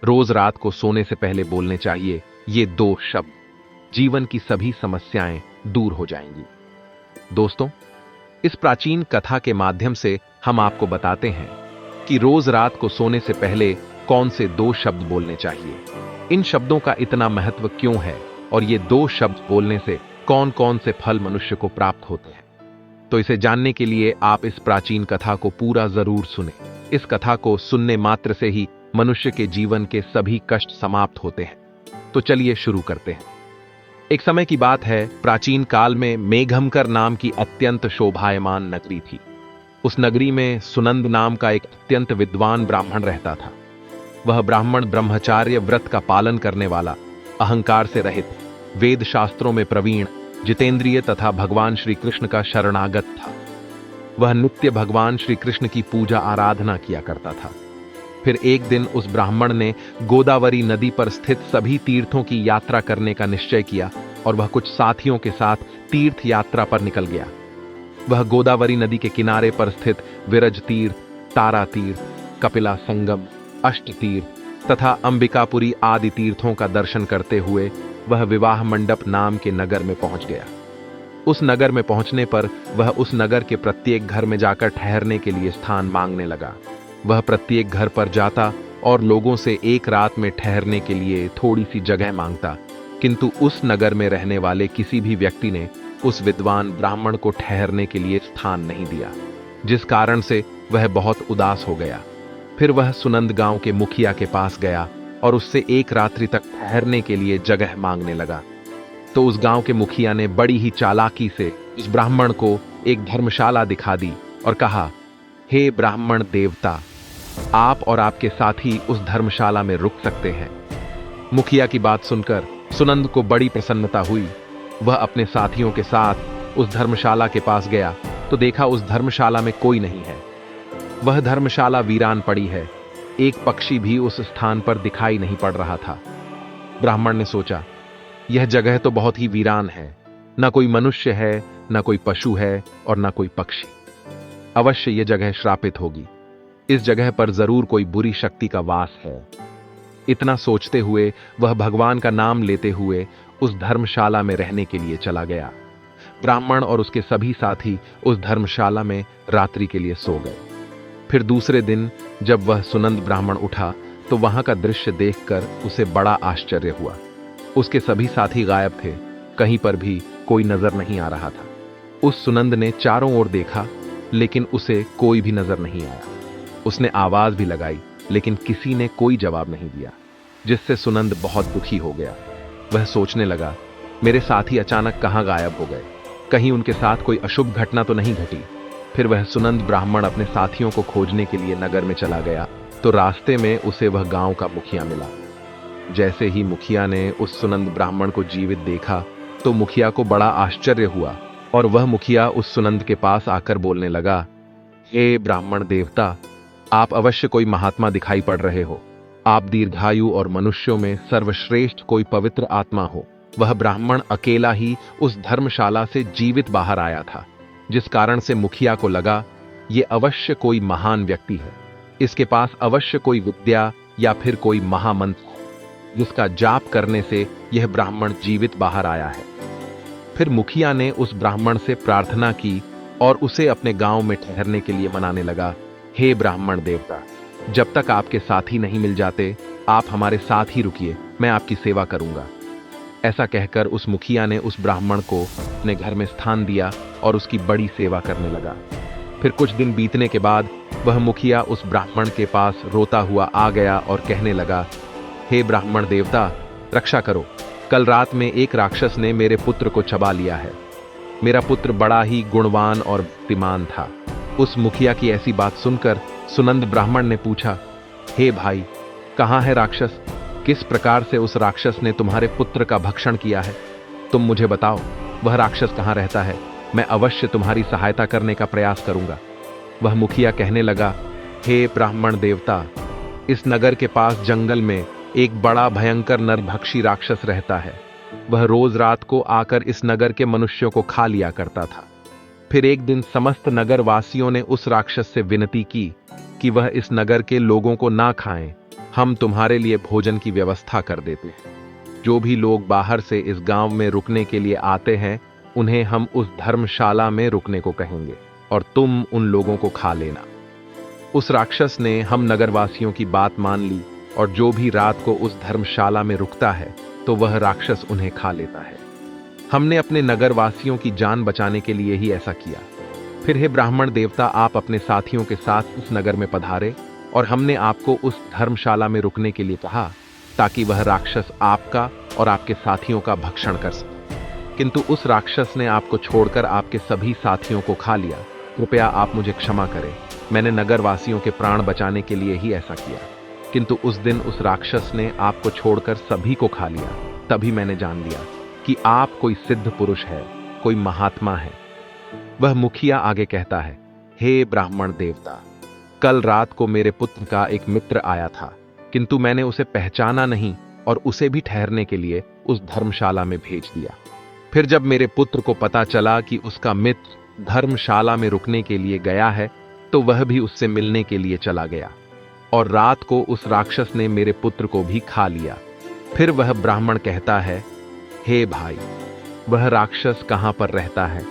रोज रात को सोने से पहले बोलने चाहिए ये 2 शब्द। जीवन की सभी समस्याएं दूर हो जाएंगी। दोस्तों, इस प्राचीन कथा के माध्यम से हम आपको बताते हैं कि रोज रात को सोने से पहले कौन से 2 शब्द बोलने चाहिए, इन शब्दों का इतना महत्व क्यों है और ये 2 शब्द बोलने से कौन कौन से फल मनुष्य को प्राप्त होते हैं। तो इसे जानने के लिए आप इस प्राचीन कथा को पूरा जरूर सुने। इस कथा को सुनने मात्र से ही मनुष्य के जीवन के सभी कष्ट समाप्त होते हैं। तो चलिए शुरू करते हैं। एक समय की बात है, प्राचीन काल में मेघमकर नाम की अत्यंत शोभायमान नगरी थी। उस नगरी में सुनंद नाम का एक अत्यंत विद्वान ब्राह्मण रहता था। वह ब्राह्मण ब्रह्मचार्य व्रत का पालन करने वाला, अहंकार से रहित, वेद शास्त्रों में प्रवीण, जितेंद्रिय तथा भगवान श्री कृष्ण का शरणागत था। वह नित्य भगवान श्री कृष्ण की पूजा आराधना किया करता था। फिर एक दिन उस ब्राह्मण ने गोदावरी नदी पर स्थित सभी तीर्थों की यात्रा करने का निश्चय किया और वह कुछ साथियों के साथ तीर्थ यात्रा पर निकल गया। वह गोदावरी नदी के किनारे पर स्थित विरज तीर्थ, तारा तीर्थ, कपिला संगम, अष्ट तीर्थ तथा अंबिकापुरी आदि तीर्थों का दर्शन करते हुए वह विवाह मंडप नाम के नगर में पहुंच गया। उस नगर में पहुंचने पर वह उस नगर के प्रत्येक घर में जाकर ठहरने के लिए स्थान मांगने लगा। वह प्रत्येक घर पर जाता और लोगों से एक रात में ठहरने के लिए थोड़ी सी जगह मांगता, किंतु उस नगर में रहने वाले किसी भी व्यक्ति ने उस विद्वान ब्राह्मण को ठहरने के लिए स्थान नहीं दिया, जिस कारण से वह बहुत उदास हो गया। फिर वह सुनंद गांव के मुखिया के पास गया और उससे एक रात्रि तक ठहरने के लिए जगह मांगने लगा। तो उस गांव के मुखिया ने बड़ी ही चालाकी से उस ब्राह्मण को एक धर्मशाला दिखा दी और कहा, हे ब्राह्मण देवता, आप और आपके साथी उस धर्मशाला में रुक सकते हैं। मुखिया की बात सुनकर सुनंद को बड़ी प्रसन्नता हुई। वह अपने साथियों के साथ उस धर्मशाला के पास गया तो देखा उस धर्मशाला में कोई नहीं है। वह धर्मशाला वीरान पड़ी है, एक पक्षी भी उस स्थान पर दिखाई नहीं पड़ रहा था। ब्राह्मण ने सोचा, यह जगह तो बहुत ही वीरान है, न कोई मनुष्य है, न कोई पशु है और न कोई पक्षी। अवश्य यह जगह श्रापित होगी, इस जगह पर जरूर कोई बुरी शक्ति का वास है। इतना सोचते हुए वह भगवान का नाम लेते हुए उस धर्मशाला में रहने के लिए चला गया। ब्राह्मण और उसके सभी साथी उस धर्मशाला में रात्रि के लिए सो गए। फिर दूसरे दिन जब वह सुनंद ब्राह्मण उठा तो वहां का दृश्य देखकर उसे बड़ा आश्चर्य हुआ। उसके सभी साथी गायब थे, कहीं पर भी कोई नजर नहीं आ रहा था। उस सुनंद ने चारों ओर देखा, लेकिन उसे कोई भी नजर नहीं आया। उसने आवाज भी लगाई, लेकिन किसी ने कोई जवाब नहीं दिया, जिससे सुनंद बहुत दुखी हो गया। वह सोचने लगा, मेरे साथी अचानक कहां गायब हो गए, कहीं उनके साथ कोई अशुभ घटना तो नहीं घटी। फिर वह सुनंद ब्राह्मण अपने साथियों को खोजने के लिए नगर में चला गया तो रास्ते में उसे वह गांव का मुखिया मिला। जैसे ही मुखिया ने उस सुनंद ब्राह्मण को जीवित देखा तो मुखिया को बड़ा आश्चर्य हुआ और वह मुखिया उस सुनंद के पास आकर बोलने लगा, हे ब्राह्मण देवता, आप अवश्य कोई महात्मा दिखाई पड़ रहे हो। आप दीर्घायु और मनुष्यों में सर्वश्रेष्ठ कोई पवित्र आत्मा हो। वह ब्राह्मण अकेला ही उस धर्मशाला से जीवित बाहर आया था, जिस कारण से मुखिया को लगा ये अवश्य कोई महान व्यक्ति है। इसके पास अवश्य कोई विद्या या फिर कोई महामंत्र है, जिसका जाप करने से यह ब्राह्मण जीवित बाहर आया है। फिर मुखिया ने उस ब्राह्मण से प्रार्थना की और उसे अपने गांव में ठहरने के लिए मनाने लगा। हे ब्राह्मण देवता, जब तक आपके साथी नहीं मिल जाते आप हमारे साथ ही रुकिए, मैं आपकी सेवा करूंगा। ऐसा कहकर उस मुखिया ने उस ब्राह्मण को अपने घर में स्थान दिया और उसकी बड़ी सेवा करने लगा। फिर कुछ दिन बीतने के बाद वह मुखिया उस ब्राह्मण के पास रोता हुआ आ गया और कहने लगा, हे ब्राह्मण देवता, रक्षा करो। कल रात में एक राक्षस ने मेरे पुत्र को चबा लिया है। मेरा पुत्र बड़ा ही गुणवान और भक्तिमान था। उस मुखिया की ऐसी बात सुनकर सुनंद ब्राह्मण ने पूछा, हे भाई, कहां है राक्षस? किस प्रकार से उस राक्षस ने तुम्हारे पुत्र का भक्षण किया है? तुम मुझे बताओ, वह राक्षस कहां रहता है? मैं अवश्य तुम्हारी सहायता करने का प्रयास करूंगा। वह मुखिया कहने लगा, हे ब्राह्मण देवता, इस नगर के पास जंगल में एक बड़ा भयंकर नरभक्षी राक्षस रहता है। वह रोज रात को आकर इस नगर के मनुष्यों को खा लिया करता था। फिर एक दिन समस्त नगर वासियों ने उस राक्षस से विनती की कि वह इस नगर के लोगों को ना खाएं, हम तुम्हारे लिए भोजन की व्यवस्था कर देते हैं। जो भी लोग बाहर से इस गांव में रुकने के लिए आते हैं, उन्हें हम उस धर्मशाला में रुकने को कहेंगे और तुम उन लोगों को खा लेना। उस राक्षस ने हम नगरवासियों की बात मान ली और जो भी रात को उस धर्मशाला में रुकता है तो वह राक्षस उन्हें खा लेता है। हमने अपने नगरवासियों की जान बचाने के लिए ही ऐसा किया। फिर हे ब्राह्मण देवता, आप अपने साथियों के साथ उस नगर में पधारे और हमने आपको उस धर्मशाला में रुकने के लिए कहा ताकि वह राक्षस आपका और आपके साथियों का भक्षण कर सके। किंतु उस राक्षस ने आपको छोड़कर आपके सभी साथियों को खा लिया। कृपया आप मुझे क्षमा करें। मैंने नगरवासियों के प्राण बचाने के लिए ही ऐसा किया, किंतु उस दिन उस राक्षस ने आपको छोड़कर सभी को खा लिया। तभी मैंने जान लिया कि आप कोई सिद्ध पुरुष है, कोई महात्मा है। वह मुखिया आगे कहता है, हे ब्राह्मण देवता, कल रात को मेरे पुत्र का एक मित्र आया था, किंतु मैंने उसे पहचाना नहीं और उसे भी ठहरने के लिए उस धर्मशाला में भेज दिया। फिर जब मेरे पुत्र को पता चला कि उसका मित्र धर्मशाला में रुकने के लिए गया है, तो वह भी उससे मिलने के लिए चला गया और रात को उस राक्षस ने मेरे पुत्र को भी खा लिया। फिर वह ब्राह्मण कहता है, हे भाई, वह राक्षस कहां पर रहता है?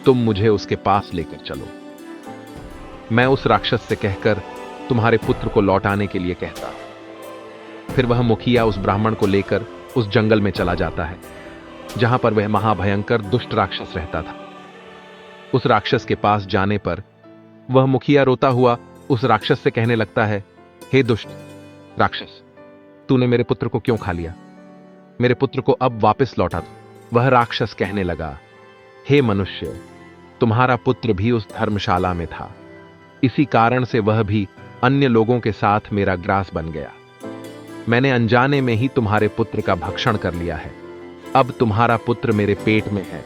तुम मुझे उसके पास लेकर चलो। मैं उस राक्षस से कहकर तुम्हारे पुत्र को लौटाने के लिए कहता। फिर वह मुखिया उस ब्राह्मण को लेकर उस जंगल में चला जाता है जहां पर वह महाभयंकर दुष्ट राक्षस रहता था। उस राक्षस के पास जाने पर वह मुखिया रोता हुआ उस राक्षस से कहने लगता है, हे दुष्ट राक्षस, तूने मेरे पुत्र को क्यों खा लिया? मेरे पुत्र को अब वापस लौटा दो। वह राक्षस कहने लगा, हे मनुष्य, तुम्हारा पुत्र भी उस धर्मशाला में था, इसी कारण से वह भी अन्य लोगों के साथ मेरा ग्रास बन गया। मैंने अनजाने में ही तुम्हारे पुत्र का भक्षण कर लिया है। अब तुम्हारा पुत्र मेरे पेट में है,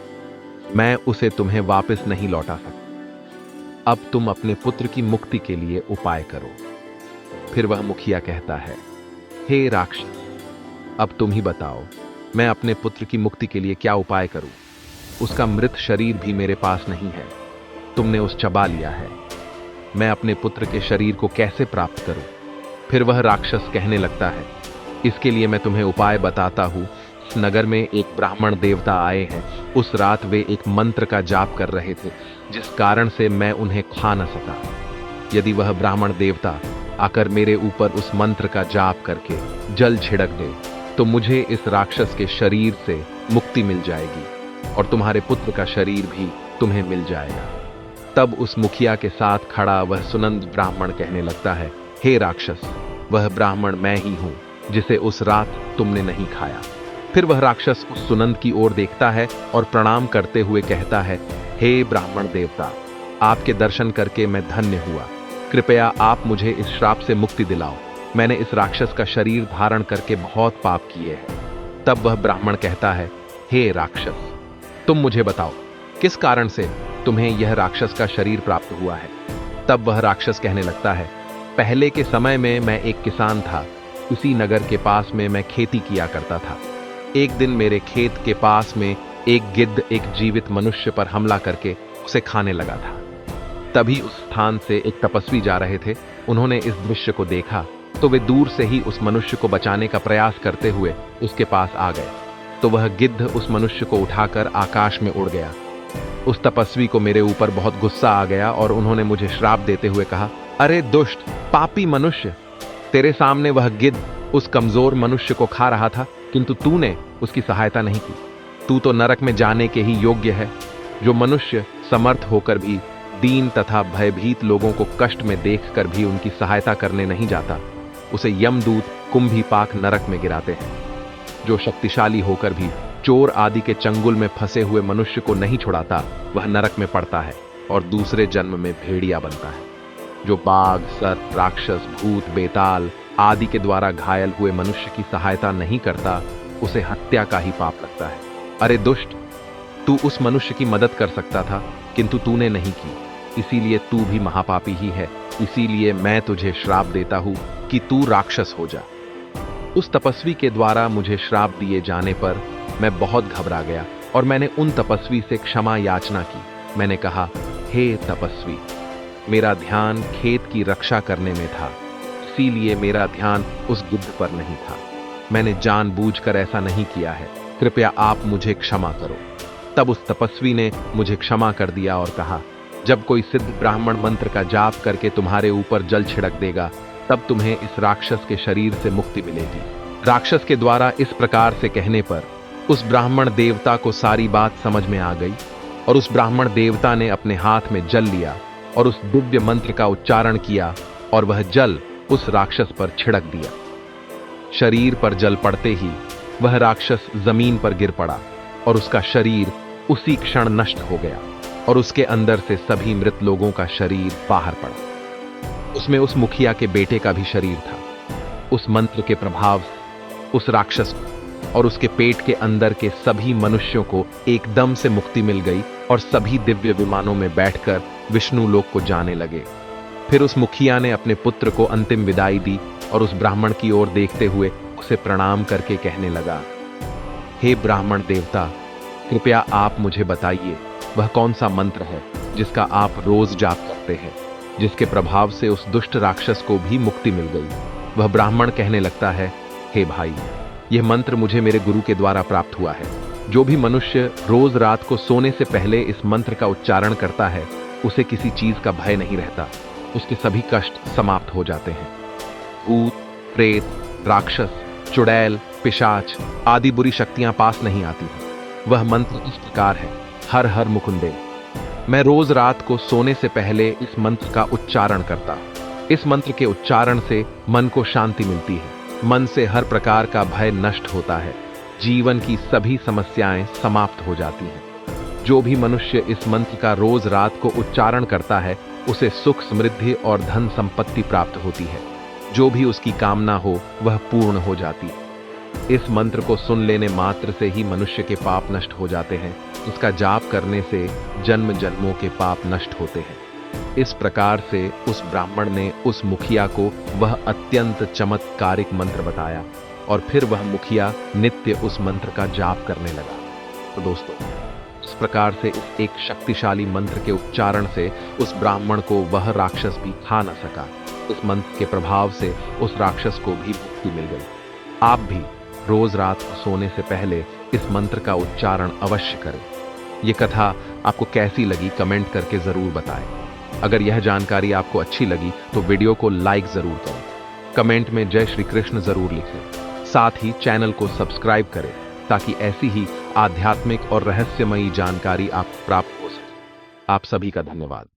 मैं उसे तुम्हें वापस नहीं लौटा सकता। अब तुम अपने पुत्र की मुक्ति के लिए उपाय करो। फिर वह मुखिया कहता है, हे राक्षस, अब तुम ही बताओ, मैं अपने पुत्र की मुक्ति के लिए क्या उपाय करूं? उसका मृत शरीर भी मेरे पास नहीं है, तुमने उस चबा लिया है। मैं अपने पुत्र के शरीर को कैसे प्राप्त करूं? फिर वह राक्षस कहने लगता है, इसके लिए मैं तुम्हें उपाय बताता हूं। इस नगर में एक ब्राह्मण देवता आए हैं। उस रात वे एक मंत्र का जाप कर रहे थे, जिस कारण से मैं उन्हें खा न सका। यदि वह ब्राह्मण देवता आकर मेरे ऊपर उस मंत्र का जाप करके जल छिड़क दे, तो मुझे इस राक्षस के शरीर से मुक्ति मिल जाएगी और तुम्हारे पुत्र का शरीर भी तुम्हें मिल जाएगा। तब उस मुखिया के साथ खड़ा वह सुनंद ब्राह्मण कहने लगता है, हे राक्षस, वह ब्राह्मण मैं ही हूं जिसे उस रात तुमने नहीं खाया। फिर वह राक्षस उस सुनंद की ओर देखता है और प्रणाम करते हुए कहता है, हे ब्राह्मण देवता, आपके दर्शन करके मैं धन्य हुआ। कृपया आप मुझे इस श्राप से मुक्ति दिलाओ। मैंने इस राक्षस का शरीर धारण करके बहुत पाप किए हैं। तब वह ब्राह्मण कहता है, हे राक्षस, तुम मुझे बताओ, किस कारण से तुम्हें यह राक्षस का शरीर प्राप्त हुआ है? तब वह राक्षस कहने लगता है, पहले के समय में मैं एक किसान था। उसी नगर के पास में मैं खेती किया करता था। एक दिन मेरे खेत के पास में एक गिद्ध एक जीवित मनुष्य पर हमला करके उसे खाने लगा था। तभी उस स्थान से एक तपस्वी जा रहे थे। उन्होंने इस दृश्य को देखा तो वे दूर से ही उस मनुष्य को बचाने का प्रयास करते हुए उसके पास आ गए। तो वह गिद्ध उस मनुष्य को उठाकर आकाश में उड़ गया। उस तपस्वी को मेरे ऊपर बहुत गुस्सा आ गया और उन्होंने मुझे श्राप देते हुए कहा, अरे दुष्ट पापी मनुष्य, तेरे सामने वह गिद्ध उस कमजोर मनुष्य को खा रहा था, किंतु तूने उसकी सहायता नहीं की। तू तो नरक में जाने के ही योग्य है। जो मनुष्य समर्थ होकर भी दीन तथा भयभीत लोगों को कष्ट में देखकर भी उनकी सहायता करने नहीं जाता, उसे यमदूत कुंभीपाक नरक में गिराते हैं। जो शक्तिशाली होकर भी चोर आदि के चंगुल में फंसे हुए मनुष्य को नहीं छुड़ाता, वह नरक में पड़ता है और दूसरे जन्म में भेड़िया बनता है। जो बाघ, सर्प, राक्षस, भूत, बेताल आदि के द्वारा घायल हुए मनुष्य की सहायता नहीं करता, उसे हत्या का ही पाप लगता है। अरे दुष्ट, तू उस मनुष्य की मदद कर सकता था, किंतु तूने नहीं की, इसीलिए तू भी महापापी ही है। इसीलिए मैं तुझे श्राप देता हूं कि तू राक्षस हो जा। उस तपस्वी के द्वारा मुझे श्राप दिए जाने पर मैं बहुत घबरा गया और मैंने उन तपस्वी से क्षमा याचना की। मैंने कहा, हे तपस्वी, मेरा ध्यान खेत की रक्षा करने में था, इसीलिए मेरा ध्यान उस गिद्ध पर नहीं था। मैंने जानबूझकर ऐसा नहीं किया है, कृपया आप मुझे क्षमा करो। तब उस तपस्वी ने मुझे क्षमा कर दिया और कहा, जब कोई सिद्ध ब्राह्मण मंत्र का जाप करके तुम्हारे ऊपर जल छिड़क देगा, तब तुम्हें इस राक्षस के शरीर से मुक्ति मिलेगी। राक्षस के द्वारा इस प्रकार से कहने पर उस ब्राह्मण देवता को सारी बात समझ में आ गई और उस ब्राह्मण देवता ने अपने हाथ में जल लिया और उस दिव्य मंत्र का उच्चारण किया और वह जल उस राक्षस पर छिड़क दिया। शरीर पर जल पड़ते ही वह राक्षस जमीन पर गिर पड़ा और उसका शरीर उसी क्षण नष्ट हो गया और उसके अंदर से सभी मृत लोगों का शरीर बाहर पड़ा। उसमें उस मुखिया के बेटे का भी शरीर था। उस मंत्र के प्रभाव से उस राक्षस को और उसके पेट के अंदर के सभी मनुष्यों को एकदम से मुक्ति मिल गई और सभी दिव्य विमानों में बैठकर विष्णु लोक को जाने लगे। फिर उस मुखिया ने अपने पुत्र को अंतिम विदाई दी और उस ब्राह्मण की ओर देखते हुए उसे प्रणाम करके कहने लगा, हे ब्राह्मण देवता, कृपया आप मुझे बताइए वह कौन सा मंत्र है जिसका आप रोज जाप करते हैं, जिसके प्रभाव से उस दुष्ट राक्षस को भी मुक्ति मिल गई। वह ब्राह्मण कहने लगता है, हे भाई, यह मंत्र मुझे मेरे गुरु के द्वारा प्राप्त हुआ है। जो भी मनुष्य रोज रात को सोने से पहले इस मंत्र का उच्चारण करता है, उसे किसी चीज का भय नहीं रहता, उसके सभी कष्ट समाप्त हो जाते हैं। भूत, प्रेत, राक्षस, चुड़ैल, पिशाच आदि बुरी शक्तियां पास नहीं आती हैं। वह मंत्र इस प्रकार है, हर हर मुकुंदे। मैं रोज रात को सोने से पहले इस मंत्र का उच्चारण करता हूं। इस मंत्र के उच्चारण से मन को शांति मिलती है, मन से हर प्रकार का भय नष्ट होता है, जीवन की सभी समस्याएं समाप्त हो जाती हैं। जो भी मनुष्य इस मंत्र का रोज रात को उच्चारण करता है, उसे सुख, समृद्धि और धन संपत्ति प्राप्त होती है। जो भी उसकी कामना हो वह पूर्ण हो जाती है। इस मंत्र को सुन लेने मात्र से ही मनुष्य के पाप नष्ट हो जाते हैं। इसका जाप करने से जन्म जन्मों के पाप नष्ट होते हैं। इस प्रकार से उस ब्राह्मण ने उस मुखिया को वह अत्यंत चमत्कारिक मंत्र बताया और फिर वह मुखिया नित्य उस मंत्र का जाप करने लगा। तो दोस्तों, इस प्रकार से इस एक शक्तिशाली मंत्र के उच्चारण से उस ब्राह्मण को वह राक्षस भी खा न सका। इस मंत्र के प्रभाव से उस राक्षस को भी मुक्ति मिल गई। आप भी रोज रात को सोने से पहले इस मंत्र का उच्चारण अवश्य करें। यह कथा आपको कैसी लगी कमेंट करके जरूर बताएं। अगर यह जानकारी आपको अच्छी लगी तो वीडियो को लाइक जरूर करें, कमेंट में जय श्री कृष्ण जरूर लिखें। साथ ही चैनल को सब्सक्राइब करें ताकि ऐसी ही आध्यात्मिक और रहस्यमयी जानकारी आपको प्राप्त हो सके। आप सभी का धन्यवाद।